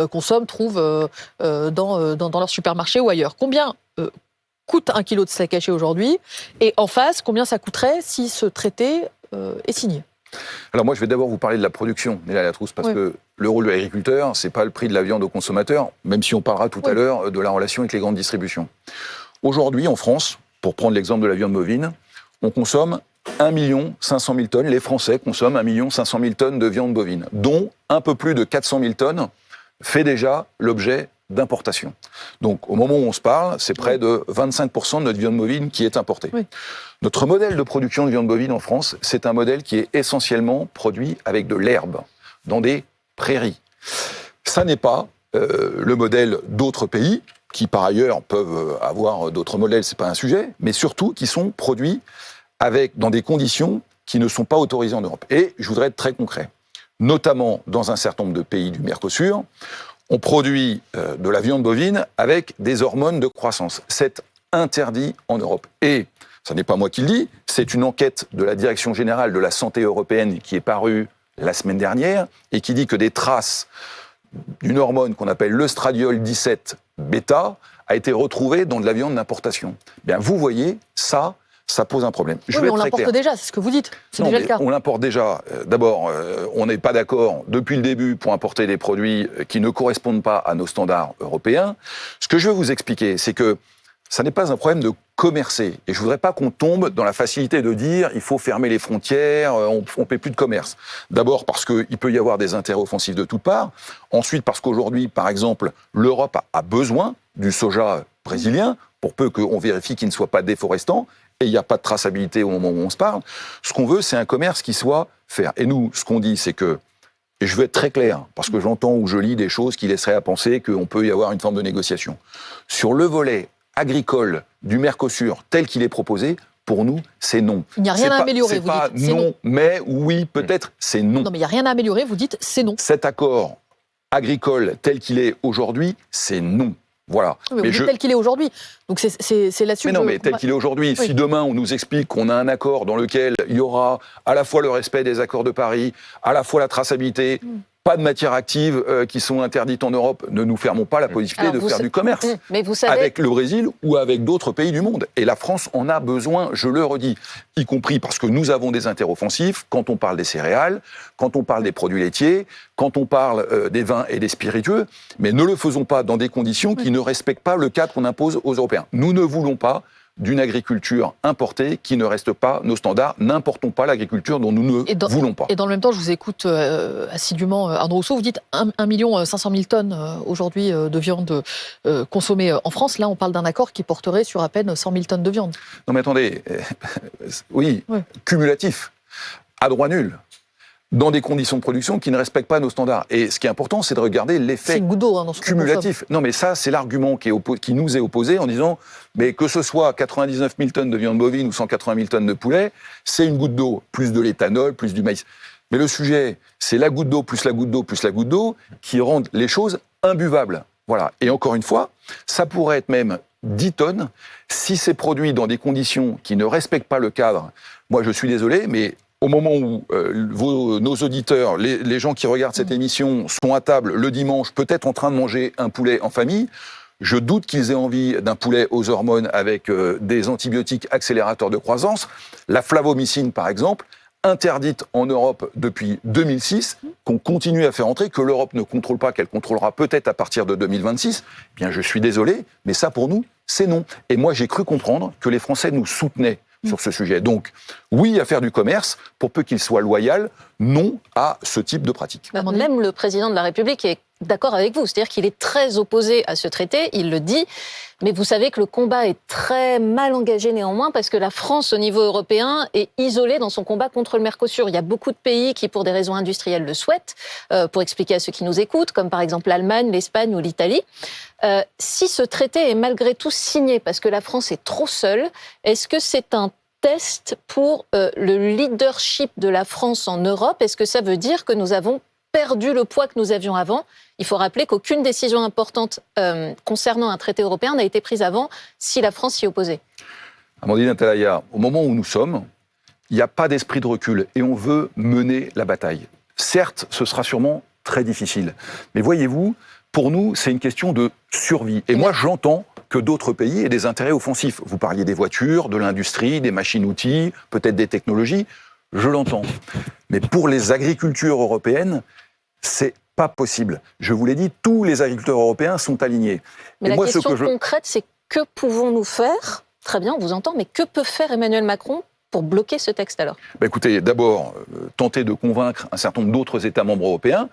consomment, trouvent dans leur supermarché ou ailleurs. Combien coûte un kilo de steak haché aujourd'hui ? Et en face, combien ça coûterait si ce traité est signé ? Alors moi, je vais d'abord vous parler de la production, Néla Latrousse, parce que le rôle de l'agriculteur, c'est pas le prix de la viande au consommateur, même si on parlera tout à l'heure de la relation avec les grandes distributions. Aujourd'hui, en France, pour prendre l'exemple de la viande bovine, on consomme 1 500 000 tonnes, les Français consomment 1 500 000 tonnes de viande bovine, dont un peu plus de 400 000 tonnes fait déjà l'objet d'importation. Donc au moment où on se parle, c'est près de 25% de notre viande bovine qui est importée. Oui. Notre modèle de production de viande bovine en France, c'est un modèle qui est essentiellement produit avec de l'herbe, dans des prairies. Ça n'est pas le modèle d'autres pays, qui par ailleurs peuvent avoir d'autres modèles, c'est pas un sujet, mais surtout qui sont produits dans des conditions qui ne sont pas autorisées en Europe. Et je voudrais être très concret. Notamment dans un certain nombre de pays du Mercosur, on produit de la viande bovine avec des hormones de croissance. C'est interdit en Europe. Et ce n'est pas moi qui le dis, c'est une enquête de la Direction générale de la santé européenne qui est parue la semaine dernière et qui dit que des traces d'une hormone qu'on appelle l'œstradiol 17 bêta a été retrouvée dans de la viande d'importation. Bien, vous voyez, ça pose un problème. Oui, mais on l'importe déjà, c'est ce que vous dites. C'est déjà le cas. On l'importe déjà. D'abord, on n'est pas d'accord depuis le début pour importer des produits qui ne correspondent pas à nos standards européens. Ce que je veux vous expliquer, c'est que ça n'est pas un problème de commercer. Et je voudrais pas qu'on tombe dans la facilité de dire il faut fermer les frontières, on ne fait plus de commerce. D'abord parce qu'il peut y avoir des intérêts offensifs de toutes parts. Ensuite parce qu'aujourd'hui, par exemple, l'Europe a besoin du soja brésilien pour peu qu'on vérifie qu'il ne soit pas déforestant. Et il n'y a pas de traçabilité au moment où on se parle. Ce qu'on veut, c'est un commerce qui soit fair. Et nous, ce qu'on dit, c'est que, et je veux être très clair, parce que j'entends ou je lis des choses qui laisseraient à penser qu'on peut y avoir une forme de négociation. Sur le volet agricole du Mercosur tel qu'il est proposé, pour nous, c'est non. Il n'y a rien à améliorer, vous dites. C'est pas non, mais oui, peut-être, c'est non. Non, mais il n'y a rien à améliorer, vous dites, c'est non. Cet accord agricole tel qu'il est aujourd'hui, c'est non. Voilà. Oui, mais tel qu'il est aujourd'hui. Donc c'est là-dessus. Mais non, mais tel qu'il est aujourd'hui. Oui. Si demain on nous explique qu'on a un accord dans lequel il y aura à la fois le respect des accords de Paris, à la fois la traçabilité, pas de matières actives qui sont interdites en Europe, ne nous fermons pas la possibilité de faire du commerce mais vous savez... avec le Brésil ou avec d'autres pays du monde. Et la France en a besoin, je le redis, y compris parce que nous avons des intérêts offensifs quand on parle des céréales, quand on parle des produits laitiers, quand on parle des vins et des spiritueux, mais ne le faisons pas dans des conditions qui ne respectent pas le cadre qu'on impose aux Européens. Nous ne voulons pas d'une agriculture importée qui ne reste pas nos standards. N'importons pas l'agriculture dont nous ne voulons pas. Et dans le même temps, je vous écoute assidûment, Arnaud Rousseau, vous dites 1 500 000 tonnes aujourd'hui de viande consommée en France. Là, on parle d'un accord qui porterait sur à peine 100 000 tonnes de viande. Non mais attendez, oui, cumulatif, à droit nul. Dans des conditions de production qui ne respectent pas nos standards. Et ce qui est important, c'est de regarder l'effet cumulatif. Non, mais ça, c'est l'argument qui nous est opposé en disant, mais que ce soit 99 000 tonnes de viande bovine ou 180 000 tonnes de poulet, c'est une goutte d'eau, plus de l'éthanol, plus du maïs. Mais le sujet, c'est la goutte d'eau, plus la goutte d'eau, plus la goutte d'eau, qui rendent les choses imbuvables. Voilà. Et encore une fois, ça pourrait être même 10 tonnes si c'est produit dans des conditions qui ne respectent pas le cadre. Moi, je suis désolé, mais au moment où nos auditeurs, les gens qui regardent cette émission sont à table le dimanche, peut-être en train de manger un poulet en famille, je doute qu'ils aient envie d'un poulet aux hormones avec des antibiotiques accélérateurs de croissance. La flavomycine, par exemple, interdite en Europe depuis 2006, qu'on continue à faire entrer, que l'Europe ne contrôle pas, qu'elle contrôlera peut-être à partir de 2026. Eh bien, je suis désolé, mais ça, pour nous, c'est non. Et moi, j'ai cru comprendre que les Français nous soutenaient sur ce sujet. Donc, oui à faire du commerce, pour peu qu'il soit loyal, non à ce type de pratique. Même le président de la République est d'accord avec vous, c'est-à-dire qu'il est très opposé à ce traité, il le dit, mais vous savez que le combat est très mal engagé néanmoins, parce que la France, au niveau européen, est isolée dans son combat contre le Mercosur. Il y a beaucoup de pays qui, pour des raisons industrielles, le souhaitent, pour expliquer à ceux qui nous écoutent, comme par exemple l'Allemagne, l'Espagne ou l'Italie. Si ce traité est malgré tout signé, parce que la France est trop seule, est-ce que c'est un test pour le leadership de la France en Europe? Est-ce que ça veut dire que nous avons perdu le poids que nous avions avant? Il faut rappeler qu'aucune décision importante concernant un traité européen n'a été prise avant si la France s'y opposait. Amandine Atalaya, au moment où nous sommes, il n'y a pas d'esprit de recul et on veut mener la bataille. Certes, ce sera sûrement très difficile, mais voyez-vous, pour nous, c'est une question de survie. Et moi, j'entends que d'autres pays aient des intérêts offensifs. Vous parliez des voitures, de l'industrie, des machines-outils, peut-être des technologies. je l'entends. Mais pour les agricultures européennes, c'est pas possible. Je vous l'ai dit, tous les agriculteurs européens sont alignés. Mais la question concrète, c'est que pouvons-nous faire ? Très bien, on vous entend, mais que peut faire Emmanuel Macron pour bloquer ce texte alors ? Écoutez, d'abord, tenter de convaincre un certain nombre d'autres États membres européens.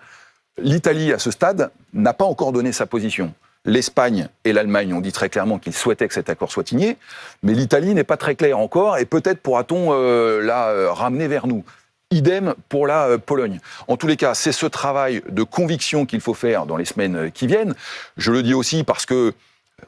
L'Italie, à ce stade, n'a pas encore donné sa position. L'Espagne et l'Allemagne ont dit très clairement qu'ils souhaitaient que cet accord soit signé, mais l'Italie n'est pas très claire encore, et peut-être pourra-t-on la ramener vers nous. Idem pour la Pologne. En tous les cas, c'est ce travail de conviction qu'il faut faire dans les semaines qui viennent. Je le dis aussi parce que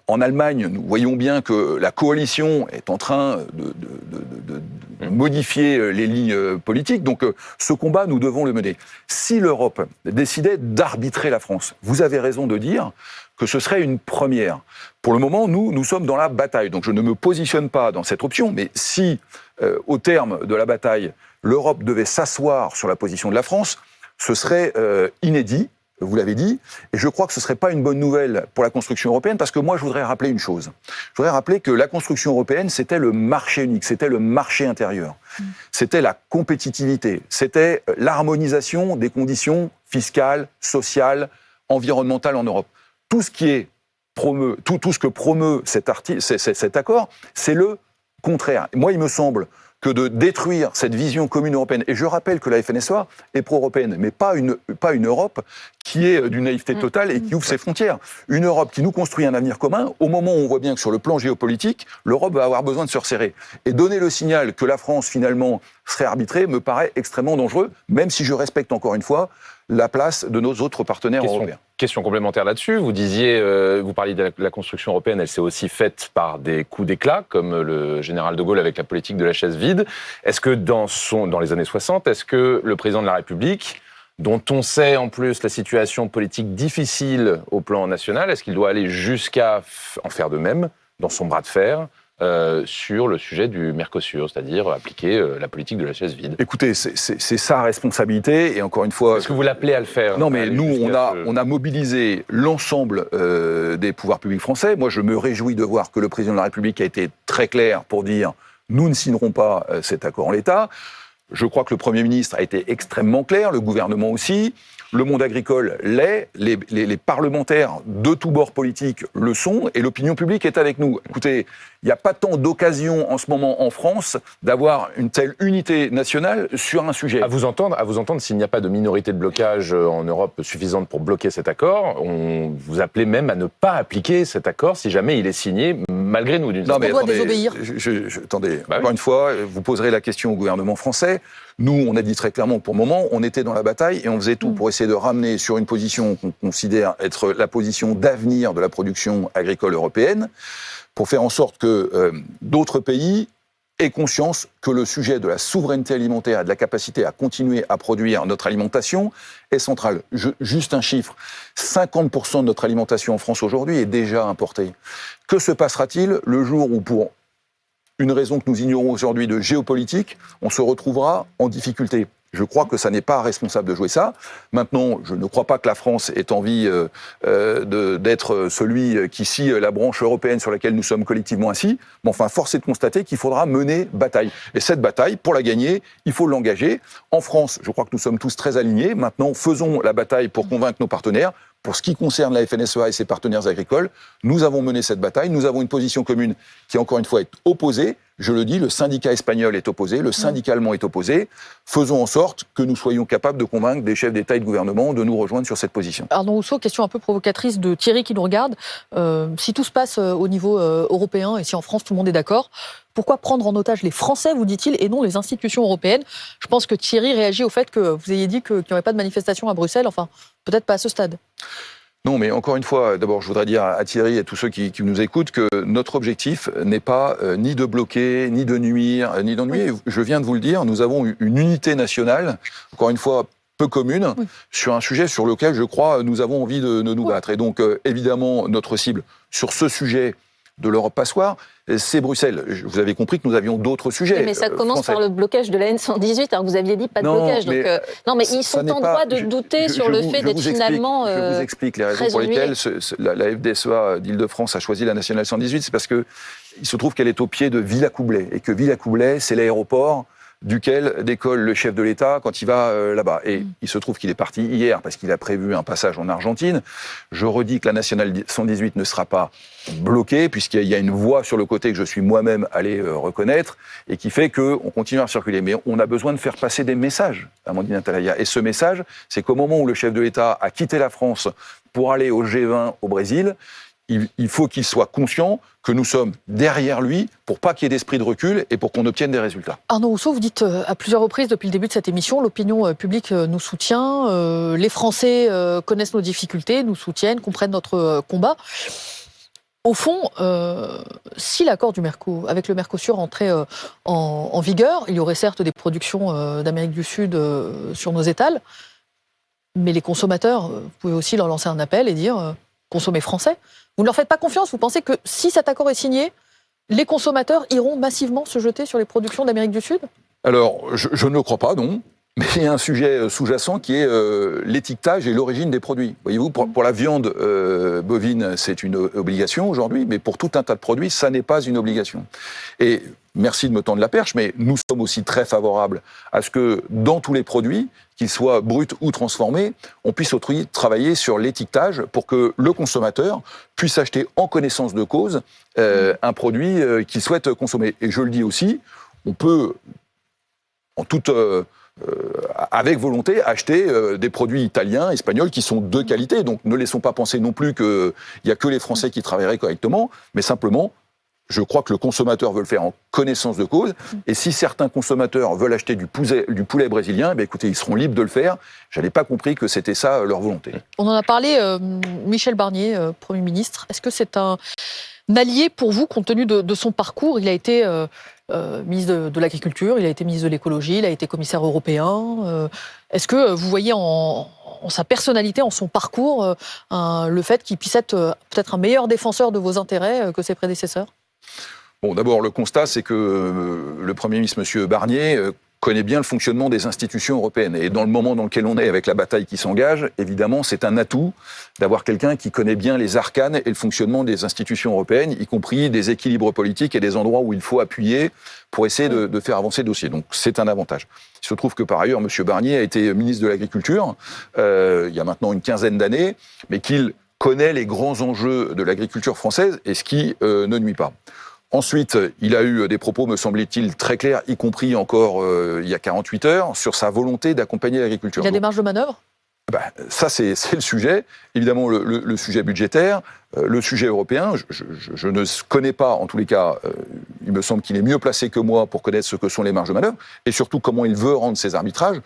en Allemagne, nous voyons bien que la coalition est en train de modifier les lignes politiques. Donc ce combat, nous devons le mener. Si l'Europe décidait d'arbitrer la France, vous avez raison de dire que ce serait une première. Pour le moment, nous sommes dans la bataille. Donc je ne me positionne pas dans cette option. Mais si, au terme de la bataille, l'Europe devait s'asseoir sur la position de la France, ce serait inédit. Vous l'avez dit, et je crois que ce ne serait pas une bonne nouvelle pour la construction européenne, parce que moi, je voudrais rappeler une chose. Je voudrais rappeler que la construction européenne, c'était le marché unique, c'était le marché intérieur, c'était la compétitivité, c'était l'harmonisation des conditions fiscales, sociales, environnementales en Europe. Tout ce qui tout ce que promeut cet accord, c'est le contraire. Moi, il me semble que de détruire cette vision commune européenne. Et je rappelle que la FNSEA est pro-européenne, mais pas une Europe qui est d'une naïveté totale et qui ouvre ses frontières. Une Europe qui nous construit un avenir commun, au moment où on voit bien que sur le plan géopolitique, l'Europe va avoir besoin de se resserrer. Et donner le signal que la France, finalement, serait arbitrée, me paraît extrêmement dangereux, même si je respecte, encore une fois, la place de nos autres partenaires européens. Question complémentaire là-dessus. Vous disiez, vous parliez de la construction européenne, elle s'est aussi faite par des coups d'éclat, comme le général de Gaulle avec la politique de la chaise vide. Est-ce que dans les années 60, est-ce que le président de la République, dont on sait en plus la situation politique difficile au plan national, est-ce qu'il doit aller jusqu'à en faire de même dans son bras de fer sur le sujet du Mercosur, c'est-à-dire appliquer la politique de la chaise vide? Écoutez, c'est sa responsabilité, et encore une fois... Est-ce que vous l'appelez à le faire? Non, mais nous, on a mobilisé l'ensemble des pouvoirs publics français. Moi, je me réjouis de voir que le président de la République a été très clair pour dire « nous ne signerons pas cet accord en l'état ». Je crois que le Premier ministre a été extrêmement clair, le gouvernement aussi. Le monde agricole l'est, les parlementaires de tous bords politiques le sont, et l'opinion publique est avec nous. Écoutez, il n'y a pas tant d'occasions en ce moment en France d'avoir une telle unité nationale sur un sujet. À vous entendre, s'il n'y a pas de minorité de blocage en Europe suffisante pour bloquer cet accord, on vous appelez même à ne pas appliquer cet accord si jamais il est signé, malgré nous. On doit désobéir. Attendez, encore une fois, vous poserez la question au gouvernement français. Nous, on a dit très clairement que pour le moment, on était dans la bataille et on faisait tout pour essayer de ramener sur une position qu'on considère être la position d'avenir de la production agricole européenne, pour faire en sorte que d'autres pays aient conscience que le sujet de la souveraineté alimentaire et de la capacité à continuer à produire notre alimentation est central. Juste un chiffre, 50% de notre alimentation en France aujourd'hui est déjà importée. Que se passera-t-il le jour où, pour une raison que nous ignorons aujourd'hui de géopolitique, on se retrouvera en difficulté? Je crois que ça n'est pas responsable de jouer ça. Maintenant, je ne crois pas que la France ait envie d'être celui qui scie la branche européenne sur laquelle nous sommes collectivement assis. Mais enfin, force est de constater qu'il faudra mener bataille. Et cette bataille, pour la gagner, il faut l'engager. En France, je crois que nous sommes tous très alignés. Maintenant, faisons la bataille pour convaincre nos partenaires. Pour ce qui concerne la FNSEA et ses partenaires agricoles, nous avons mené cette bataille. Nous avons une position commune qui, encore une fois, est opposée. Je le dis, le syndicat espagnol est opposé, le syndicat allemand est opposé. Faisons en sorte que nous soyons capables de convaincre des chefs d'État et de gouvernement de nous rejoindre sur cette position. Arnaud Rousseau, question un peu provocatrice de Thierry qui nous regarde. Si tout se passe au niveau européen et si en France tout le monde est d'accord, pourquoi prendre en otage les Français, vous dit-il, et non les institutions européennes? Je pense que Thierry réagit au fait que vous ayez dit qu'il n'y aurait pas de manifestation à Bruxelles, enfin peut-être pas à ce stade. Non, mais encore une fois, d'abord, je voudrais dire à Thierry et à tous ceux qui nous écoutent que notre objectif n'est pas ni de bloquer, ni de nuire, ni d'ennuyer. Oui. Je viens de vous le dire, nous avons une unité nationale, encore une fois, peu commune, sur un sujet sur lequel, je crois, nous avons envie de nous battre. Et donc, évidemment, notre cible sur ce sujet de l'Europe passoire, c'est Bruxelles. Vous avez compris que nous avions d'autres sujets. Mais ça commence par le blocage de la N118, alors que vous aviez dit pas de blocage. Non, mais ils sont en droit de douter sur le fait d'être finalement Je vous explique les raisons pour lesquelles la FDSEA d'Île-de-France a choisi la nationale 118. C'est parce qu'il se trouve qu'elle est au pied de Villacoublay, et que Villacoublay, c'est l'aéroport duquel décolle le chef de l'État quand il va là-bas. Et il se trouve qu'il est parti hier parce qu'il a prévu un passage en Argentine. Je redis que la nationale 118 ne sera pas bloquée, puisqu'il y a une voie sur le côté que je suis moi-même allé reconnaître, et qui fait qu'on continue à circuler. Mais on a besoin de faire passer des messages, Amandine Atalaya. Et ce message, c'est qu'au moment où le chef de l'État a quitté la France pour aller au G20 au Brésil, il faut qu'il soit conscient que nous sommes derrière lui pour pas qu'il y ait d'esprit de recul et pour qu'on obtienne des résultats. Arnaud Rousseau, vous dites à plusieurs reprises depuis le début de cette émission, l'opinion publique nous soutient, les Français connaissent nos difficultés, nous soutiennent, comprennent notre combat. Au fond, si l'accord avec le Mercosur entrait en vigueur, il y aurait certes des productions d'Amérique du Sud sur nos étals, mais les consommateurs, vous pouvez aussi leur lancer un appel et dire consommez français. Vous ne leur faites pas confiance. Vous pensez que si cet accord est signé, les consommateurs iront massivement se jeter sur les productions d'Amérique du Sud ? Alors, je ne le crois pas, non. Mais il y a un sujet sous-jacent qui est l'étiquetage et l'origine des produits. Voyez-vous, pour la viande bovine, c'est une obligation aujourd'hui, mais pour tout un tas de produits, ça n'est pas une obligation. Et merci de me tendre la perche, mais nous sommes aussi très favorables à ce que dans tous les produits, qu'ils soient bruts ou transformés, on puisse travailler sur l'étiquetage pour que le consommateur puisse acheter en connaissance de cause un produit qu'il souhaite consommer. Et je le dis aussi, on peut, en toute... avec volonté, acheter des produits italiens, espagnols, qui sont de qualité. Donc ne laissons pas penser non plus qu'il n'y a que les Français qui travailleraient correctement, mais simplement, je crois que le consommateur veut le faire en connaissance de cause. Et si certains consommateurs veulent acheter du poulet brésilien, ben écoutez, ils seront libres de le faire. Je n'avais pas compris que c'était ça leur volonté. On en a parlé, Michel Barnier, Premier ministre. Est-ce que c'est un allié pour vous, compte tenu de son parcours ? Il a été ministre de l'Agriculture, il a été ministre de l'Écologie, il a été commissaire européen. Est-ce que vous voyez en sa personnalité, en son parcours, le fait qu'il puisse être peut-être un meilleur défenseur de vos intérêts que ses prédécesseurs ? Bon, d'abord, le constat, c'est que le Premier ministre, M. Barnier, connaît bien le fonctionnement des institutions européennes. Et dans le moment dans lequel on est, avec la bataille qui s'engage, évidemment, c'est un atout d'avoir quelqu'un qui connaît bien les arcanes et le fonctionnement des institutions européennes, y compris des équilibres politiques et des endroits où il faut appuyer pour essayer de faire avancer le dossier. Donc, c'est un avantage. Il se trouve que, par ailleurs, M. Barnier a été ministre de l'Agriculture il y a maintenant une quinzaine d'années, mais qu'il connaît les grands enjeux de l'agriculture française, et ce qui ne nuit pas. Ensuite, il a eu des propos, me semble-t-il, très clairs, y compris encore il y a 48 heures, sur sa volonté d'accompagner l'agriculture. Il a des marges de manœuvre ? Ça, c'est le sujet. Évidemment, le sujet budgétaire, le sujet européen. Je ne connais pas, en tous les cas, il me semble qu'il est mieux placé que moi pour connaître ce que sont les marges de manœuvre, et surtout comment il veut rendre ses arbitrages.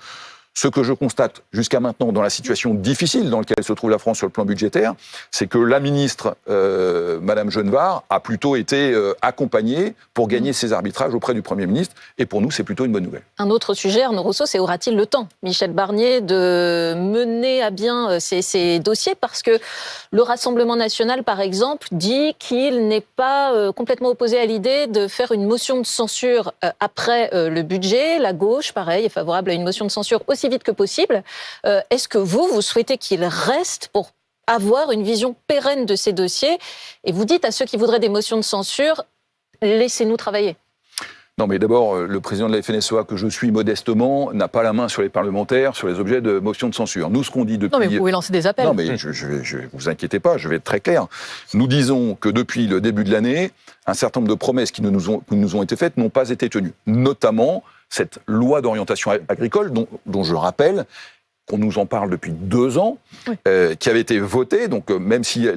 Ce que je constate jusqu'à maintenant dans la situation difficile dans laquelle se trouve la France sur le plan budgétaire, c'est que la ministre, Madame Genevard, a plutôt été accompagnée pour gagner ses arbitrages auprès du Premier ministre. Et pour nous, c'est plutôt une bonne nouvelle. Un autre sujet, Arnaud Rousseau, c'est aura-t-il le temps, Michel Barnier, de mener à bien ces dossiers ? Parce que le Rassemblement national, par exemple, dit qu'il n'est pas complètement opposé à l'idée de faire une motion de censure après le budget. La gauche, pareil, est favorable à une motion de censure aussi vite que possible. Est-ce que vous souhaitez qu'il reste pour avoir une vision pérenne de ces dossiers ? Et vous dites à ceux qui voudraient des motions de censure, laissez-nous travailler. Non, mais d'abord, le président de la FNSEA, que je suis modestement, n'a pas la main sur les parlementaires, sur les objets de motion de censure. Nous, ce qu'on dit depuis... Non, mais vous pouvez lancer des appels. Non, mais vous inquiétez pas, je vais être très clair. Nous disons que depuis le début de l'année, un certain nombre de promesses qui nous ont été faites n'ont pas été tenues. Notamment cette loi d'orientation agricole, dont je rappelle qu'on nous en parle depuis 2 ans, oui. Qui avait été votée, donc même si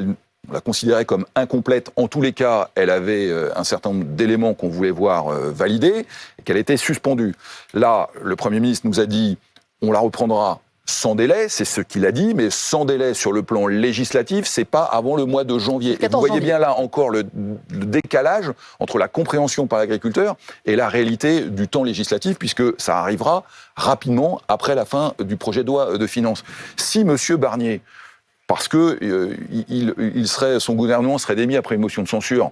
on la considérait comme incomplète, en tous les cas, elle avait un certain nombre d'éléments qu'on voulait voir validés, et qu'elle était suspendue. Là, le Premier ministre nous a dit, on la reprendra sans délai, c'est ce qu'il a dit, mais sans délai sur le plan législatif, c'est pas avant le mois de janvier. Et vous voyez bien là encore le décalage entre la compréhension par l'agriculteur et la réalité du temps législatif, puisque ça arrivera rapidement après la fin du projet de loi de finances. Si M. Barnier parce que son gouvernement serait démis après une motion de censure.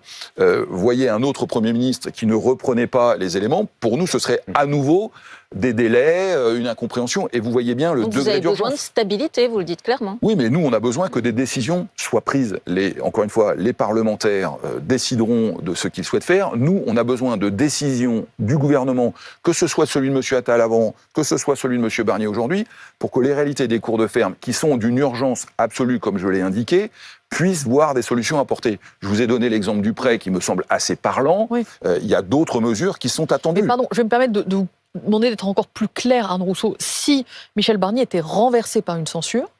Voyez un autre Premier ministre qui ne reprenait pas les éléments, pour nous, ce serait à nouveau des délais, une incompréhension, et vous voyez bien le Donc degré d'urgence. vous avez besoin de stabilité, vous le dites clairement. Oui, mais nous, on a besoin que des décisions soient prises. Encore une fois, les parlementaires décideront de ce qu'ils souhaitent faire. Nous, on a besoin de décisions du gouvernement, que ce soit celui de M. Attal avant, que ce soit celui de M. Barnier aujourd'hui, pour que les réalités des cours de ferme, qui sont d'une urgence absolue, comme je l'ai indiqué, puissent voir des solutions apportées. Je vous ai donné l'exemple du prêt qui me semble assez parlant. Oui. Il y a d'autres mesures qui sont attendues. Mais pardon, je vais me permettre de vous demander d'être encore plus clair, Arnaud Rousseau. Si Michel Barnier était renversé par une censure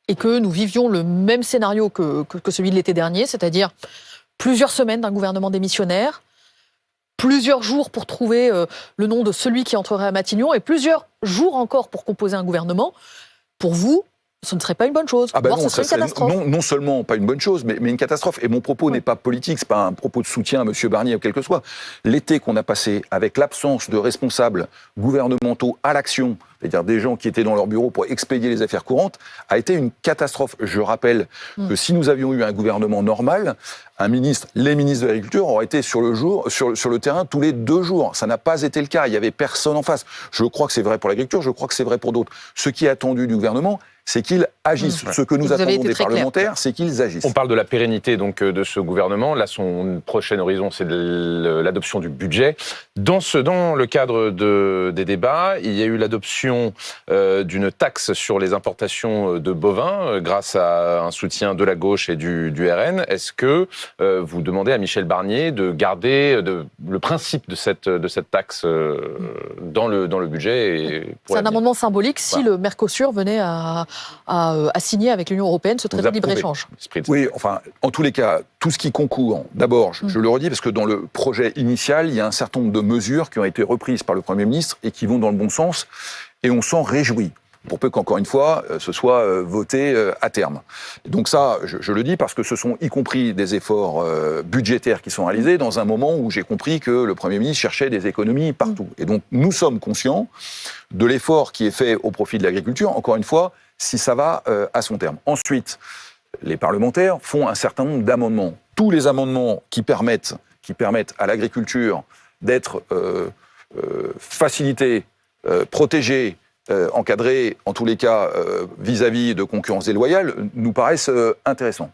et que nous vivions le même scénario que celui de l'été dernier, c'est-à-dire plusieurs semaines d'un gouvernement démissionnaire, plusieurs jours pour trouver le nom de celui qui entrerait à Matignon et plusieurs jours encore pour composer un gouvernement, pour vous, ce ne serait pas une bonne chose. Ah ben voire non, ce serait une catastrophe. Non seulement pas une bonne chose, mais une catastrophe. Et mon propos n'est pas politique, c'est pas un propos de soutien à M. Barnier ou quel que soit. L'été qu'on a passé avec l'absence de responsables gouvernementaux à l'action, c'est-à-dire des gens qui étaient dans leur bureau pour expédier les affaires courantes, a été une catastrophe. Je rappelle que si nous avions eu un gouvernement normal, les ministres de l'Agriculture auraient été sur le terrain tous les 2 jours. Ça n'a pas été le cas. Il n'y avait personne en face. Je crois que c'est vrai pour l'agriculture, je crois que c'est vrai pour d'autres. Ce qui est attendu du gouvernement, c'est qu'ils agissent. Ce que nous attendons des parlementaires, c'est qu'ils agissent. On parle de la pérennité donc de ce gouvernement. Là, son prochain horizon, c'est l'adoption du budget. Dans le cadre des débats, il y a eu l'adoption d'une taxe sur les importations de bovins grâce à un soutien de la gauche et du RN. Est-ce que vous demandez à Michel Barnier de garder le principe de cette taxe dans le budget? C'est un amendement symbolique si le Mercosur venait à signer avec l'Union européenne ce traité de libre-échange. Oui, enfin, en tous les cas, tout ce qui concourt, d'abord, je le redis, parce que dans le projet initial, il y a un certain nombre de mesures qui ont été reprises par le Premier ministre et qui vont dans le bon sens, et on s'en réjouit, pour peu qu'encore une fois, ce soit voté à terme. Donc ça, je le dis parce que ce sont y compris des efforts budgétaires qui sont réalisés dans un moment où j'ai compris que le Premier ministre cherchait des économies partout. Et donc, nous sommes conscients de l'effort qui est fait au profit de l'agriculture, encore une fois, si ça va à son terme. Ensuite, les parlementaires font un certain nombre d'amendements. Tous les amendements qui permettent à l'agriculture d'être facilitée, protégée, encadrés, en tous les cas, vis-à-vis de concurrence déloyale, nous paraissent intéressants.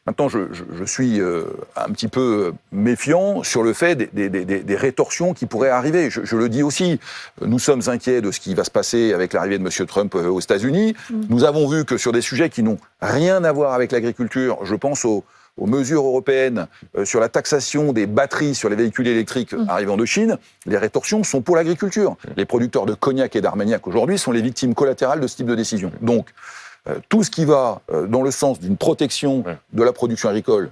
Maintenant, je suis un petit peu méfiant sur le fait des rétorsions qui pourraient arriver. Je le dis aussi, nous sommes inquiets de ce qui va se passer avec l'arrivée de M. Trump aux États-Unis. Nous avons vu que sur des sujets qui n'ont rien à voir avec l'agriculture, je pense aux mesures européennes sur la taxation des batteries sur les véhicules électriques arrivant de Chine, les rétorsions sont pour l'agriculture. Les producteurs de cognac et d'armagnac aujourd'hui sont les victimes collatérales de ce type de décision. Donc, tout ce qui va dans le sens d'une protection de la production agricole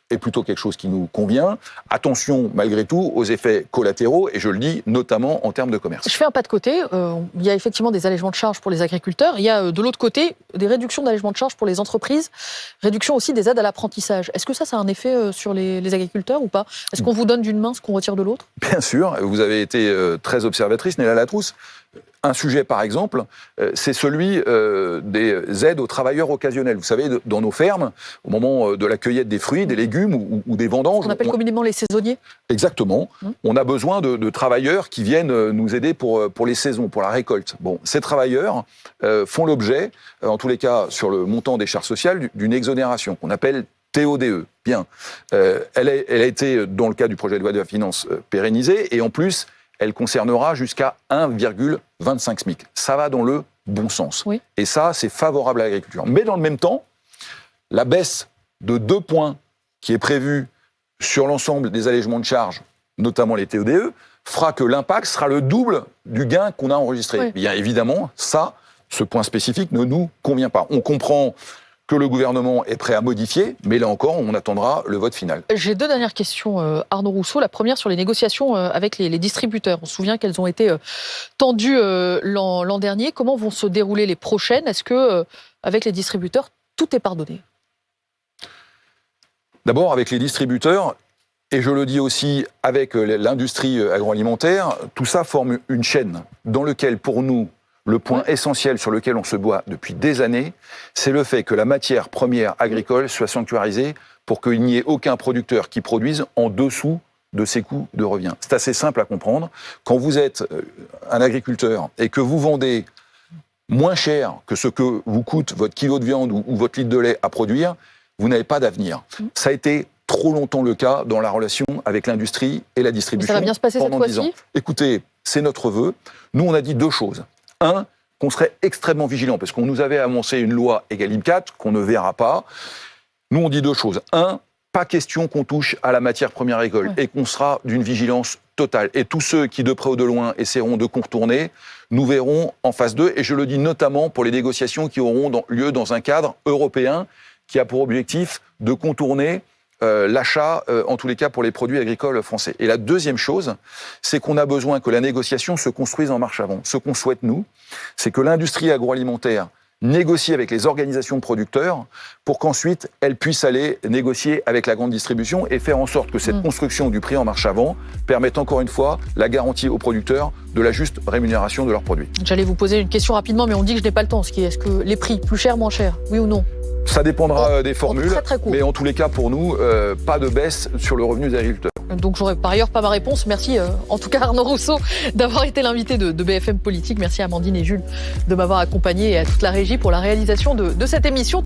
est plutôt quelque chose qui nous convient. Attention, malgré tout, aux effets collatéraux, et je le dis, notamment en termes de commerce. Je fais un pas de côté. Il y a effectivement des allègements de charges pour les agriculteurs. Il y a de l'autre côté des réductions d'allègements de charges pour les entreprises, réduction aussi des aides à l'apprentissage. Est-ce que ça a un effet sur les agriculteurs ou pas? Est-ce qu'on vous donne d'une main ce qu'on retire de l'autre? Bien sûr, vous avez été très observatrice, Néla Latrousse. Un sujet, par exemple, c'est celui des aides aux travailleurs occasionnels. Vous savez, dans nos fermes, au moment de la cueillette des fruits, des légumes ou des vendanges... On appelle communément les saisonniers. Exactement. On a besoin de travailleurs qui viennent nous aider pour les saisons, pour la récolte. Bon, ces travailleurs font l'objet, en tous les cas, sur le montant des charges sociales, d'une exonération qu'on appelle TODE. Bien. Elle a été, dans le cas du projet de loi de la finance, pérennisée, et en plus... elle concernera jusqu'à 1,25 SMIC. Ça va dans le bon sens. Oui. Et ça, c'est favorable à l'agriculture. Mais dans le même temps, la baisse de 2 points qui est prévue sur l'ensemble des allègements de charges, notamment les TODE, fera que l'impact sera le double du gain qu'on a enregistré. Oui. Bien évidemment, ce point spécifique ne nous convient pas. On comprend que le gouvernement est prêt à modifier, mais là encore, on attendra le vote final. J'ai 2 dernières questions, Arnaud Rousseau. La première sur les négociations avec les distributeurs. On se souvient qu'elles ont été tendues l'an dernier. Comment vont se dérouler les prochaines? Est-ce que, avec les distributeurs, tout est pardonné? D'abord, avec les distributeurs, et je le dis aussi avec l'industrie agroalimentaire, tout ça forme une chaîne dans laquelle, pour nous, Le point essentiel sur lequel on se bat depuis des années, c'est le fait que la matière première agricole soit sanctuarisée pour qu'il n'y ait aucun producteur qui produise en dessous de ses coûts de revient. C'est assez simple à comprendre. Quand vous êtes un agriculteur et que vous vendez moins cher que ce que vous coûte votre kilo de viande ou votre litre de lait à produire, vous n'avez pas d'avenir. Ça a été trop longtemps le cas dans la relation avec l'industrie et la distribution. Mais ça va bien se passer cette pendant 10 ans. fois-ci ? Écoutez, c'est notre vœu. Nous, on a dit deux choses. Un, qu'on serait extrêmement vigilant, parce qu'on nous avait annoncé une loi Egalim 4 qu'on ne verra pas. Nous, on dit deux choses. Un, pas question qu'on touche à la matière première agricole et qu'on sera d'une vigilance totale. Et tous ceux qui, de près ou de loin, essaieront de contourner, nous verrons en phase 2. Et je le dis notamment pour les négociations qui auront lieu dans un cadre européen qui a pour objectif de contourner l'achat, en tous les cas pour les produits agricoles français. Et la deuxième chose, c'est qu'on a besoin que la négociation se construise en marche avant. Ce qu'on souhaite, nous, c'est que l'industrie agroalimentaire négocie avec les organisations de producteurs pour qu'ensuite, elle puisse aller négocier avec la grande distribution et faire en sorte que cette construction du prix en marche avant permette encore une fois la garantie aux producteurs de la juste rémunération de leurs produits. J'allais vous poser une question rapidement, mais on dit que je n'ai pas le temps. Est-ce que les prix, plus cher, moins cher, oui ou non ? Ça dépendra des formules, très court. mais en tous les cas, pour nous, pas de baisse sur le revenu des agriculteurs. Donc j'aurais par ailleurs pas ma réponse. Merci en tout cas Arnaud Rousseau d'avoir été l'invité de BFM Politique. Merci à Amandine et Jules de m'avoir accompagné et à toute la régie pour la réalisation de cette émission.